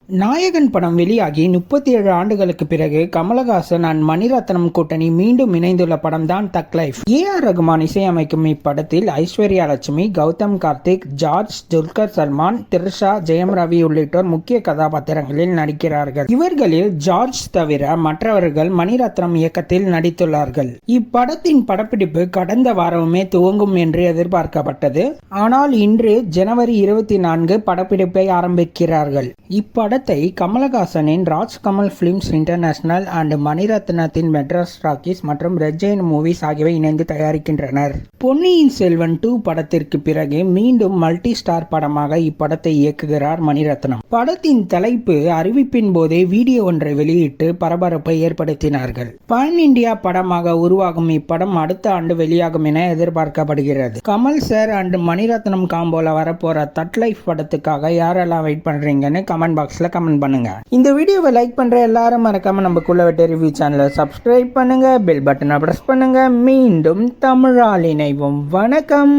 நாயகன் படம் வெளியாகி 37 ஆண்டுகளுக்கு பிறகு கமலஹாசன் அண்ட் மணிரத்னம் கூட்டணி மீண்டும் இணைந்துள்ள படம் தான் தக் லைஃப். ஏ.ஆர். ரகுமான் இசையமைக்கும் இப்படத்தில் ஐஸ்வர்யா லட்சுமி, கௌதம் கார்த்திக், ஜார்ஜ், துல்கர் சல்மான், த்ரிஷா, ஜெயம் ரவி உள்ளிட்டோர் முக்கிய கதாபாத்திரங்களில் நடிக்கிறார்கள். இவர்களில் ஜார்ஜ் தவிர மற்றவர்கள் மணிரத்னம் இயக்கத்தில் நடித்துள்ளார்கள். இப்படத்தின் படப்பிடிப்பு கடந்த வாரமே துவங்கும் என்று எதிர்பார்க்கப்பட்டது. ஆனால் இன்று ஜனவரி 24 படப்பிடிப்பை ஆரம்பிக்கிறார்கள். இப்படத்தை கமலஹாசனின் ராஜ்கமல் பிலிம்ஸ் இன்டர்நேஷனல் அண்ட் மணிரத்னத்தின் மெட்ராஸ் டாக்கீஸ் மற்றும் ரெட் ஜெயண்ட் மூவிஸ் ஆகியவை இணைந்து தயாரிக்கின்றனர். பொன்னியின் செல்வன் 2 படத்திற்கு பிறகு மீண்டும் மல்டி ஸ்டார் படமாக இப்படத்தை இயக்குகிறார் மணிரத்னம். படத்தின் தலைப்பு அறிவிப்பின் போதே வீடியோ ஒன்றை வெளியிட்டு பரபரப்பை ஏற்படுத்தினார்கள். பான் இந்தியா படமாக உருவாகும் இப்படம் அடுத்த ஆண்டு வெளியாகும் என எதிர்பார்க்கப்படுகிறது. கமல் சார் அண்ட் மணிரத்னம் காம்போல வரப்போற தக் லைஃப் படத்துக்காக யாரெல்லாம் வெயிட் பண்றீங்கன்னு கமெண்ட் பாக்ஸ்ல கமெண்ட் பண்ணுங்க. இந்த வீடியோவை லைக் பண்ற எல்லாரும் மறக்காம நம்ம குள்ளவெட்டி ரிவ்யூ சேனலை சப்ஸ்கிரைப் பண்ணுங்க, பெல் பட்டனை பிரஸ் பண்ணுங்க. மீண்டும் தமிழால் இணைவோம். வணக்கம்.